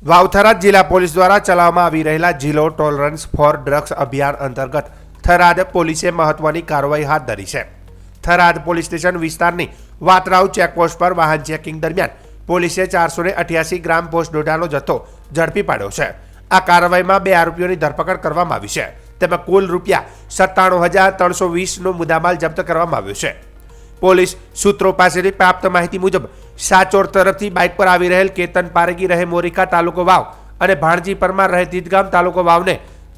વાવથરા જિલ્લા પોલીસ દ્વારા ચલાવવામાં આવી રહેલા ઝીરો ટોલરન્સ ફોર ડ્રગ્સ અભિયાન અંતર્ગત થરાદ પોલીસે મહત્વની કાર્યવાહી હાથ ધરી છે. થરાદ પોલીસ સ્ટેશન વિસ્તારની વાતરાવ ચેકપોસ્ટ પર વાહન ચેકિંગ દરમિયાન પોલીસે 488 ગ્રામ પોસ્ટ ડોડાનો જથ્થો ઝડપી પાડ્યો છે. આ કાર્યવાહીમાં 2 આરોપીઓની ધરપકડ કરવામાં આવી છે. તેમાં કુલ રૂપિયા 97,320નો મુદ્દામાલ જપ્ત કરવામાં આવ્યો છે. પોલીસ સૂત્રો પાસેથી પ્રાપ્ત માહિતી મુજબ સાચોર તરફથી બાઇક પર આવી રહેલ કેતન પારેગી રહે મોરિકા તાલુકો વાવ અને ભાણજી પરમાર રહે તીતગામ તાલુકો વાવને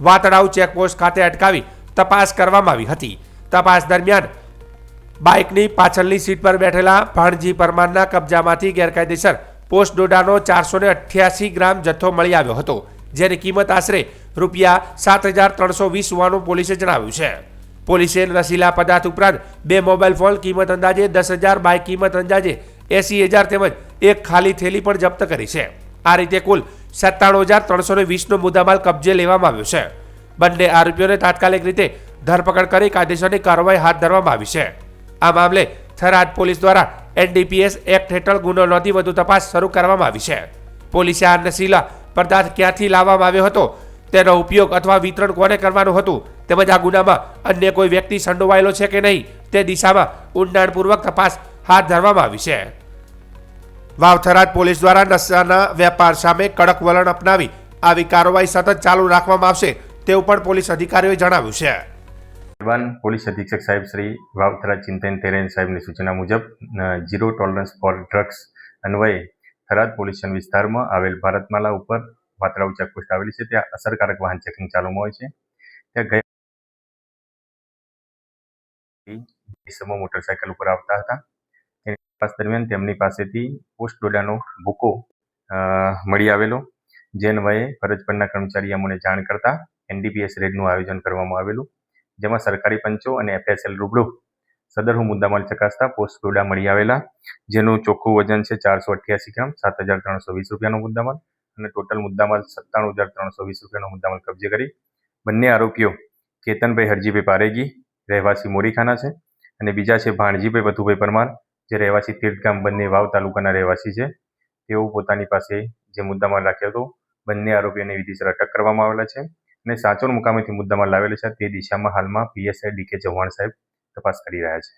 વાતડાવ ચેકપોસ્ટ ખાતે અટકાવી તપાસ કરવામાં આવી હતી. તપાસ દરમિયાન બાઇકની પાછળની સીટ પર બેઠેલા ભાણજી પરમારના કબજામાંથી ગેરકાયદેસર પોસ્ટ ડોડાનો 488 ગ્રામ જથ્થો મળી આવ્યો હતો, જેની કિંમત આશરે રૂપિયા 7,320 હોવાનું પોલીસે જણાવ્યું છે. પોલીસે નશીલા પદાર્થ ઉપરાંત 2 મોબાઈલ ફોન કિંમત અંદાજે 10,000, બાઇક કિંમત અંદાજે 80,000 તેમજ એક ખાલી થેલી પણ જપ્ત કરી છે. આ રીતે કુલ 97,320નો મુદ્દામાલ કબજે લેવામાં આવ્યો છે. બંને આરોપીઓને તાત્કાલિક રીતે ધરપકડ કરી કાયદેસરની કાર્યવાહી હાથ ધરવામાં આવી છે. આ મામલે થરાદ પોલીસ દ્વારા NDPS એક્ટ હેઠળ ગુનો નોંધી વધુ તપાસ શરૂ કરવામાં આવી છે. પોલીસે આ નશીલા પદાર્થ ક્યાંથી લાવવામાં આવ્યો હતો, તેનો ઉપયોગ અથવા વિતરણ કોને કરવાનું હતું, તેમજ આ ગુનામાં અન્ય કોઈ વ્યક્તિ સંડોવાયેલો છે કે નહીં તે દિશામાં ઊંડાણપૂર્વક તપાસ હાથ ધરવામાં આવી છે. વાવથરાદ પોલીસ દ્વારા નશાના વેપાર સામે કડક વલણ અપનાવી આવી કાર્યવાહી સતત ચાલુ રાખવામાં આવશે તેવું પણ પોલીસ અધિકારીઓએ જણાવ્યું છે. પોલીસ અધિક્ષક સાહેબ શ્રી વાવથરા ચિંતન તેરેન સાહેબની સૂચના મુજબ ઝીરો ટોલરન્સ ફોર ડ્રગ્સ અન્વયે થરાદ પોલીસ સ્ટેશન વિસ્તારમાં આવેલ ભારતમાલા ઉપર વાતરાવ ચેકપોસ્ટ આવેલી છે. ત્યાં અસરકારક વાહન ચેકિંગ ચાલુમાં હોય છે. ત્યાં ગયા મોટરસાયકલ ઉપર આવતા હતા. તપાસ દરમિયાન તેમની પાસેથી પોસ્ટ ડોડાનો ભૂકો મળી આવેલો, જે અન્વયે ફરજ પરના કર્મચારી અમને જાણ કરતા NDPS રેડનું આયોજન કરવામાં આવેલું, જેમાં સરકારી પંચો અને FSL રૂબરૂ સદરહુ મુદ્દામાલ ચકાસતા પોસ્ટ ડોડા મળી આવેલા, જેનું ચોખ્ખું વજન છે 488 ગ્રામ, 7,320 રૂપિયાનો મુદ્દામાલ અને ટોટલ મુદ્દામાલ 97,320 રૂપિયાનો મુદ્દામાલ કબજે કરી બંને આરોપીઓ કેતનભાઈ હરજીભાઈ પારેગી રહેવાસી મોરીખાના છે અને બીજા છે ભાણજીભાઈ વધુભાઈ પરમાર જે રહેવાસી તીર્થગામ, બંને વાવ તાલુકાના રહેવાસી છે. તેઓ પોતાની પાસે જે મુદ્દામાલ રાખ્યો હતો બંને આરોપીઓને વિધિસર અટક કરવામાં આવેલા છે અને સાચોર મુકામેથી મુદ્દામાલ લાવેલો છે. તે દિશામાં હાલમાં PSI DK ચૌહાણ સાહેબ તપાસ કરી રહ્યા છે.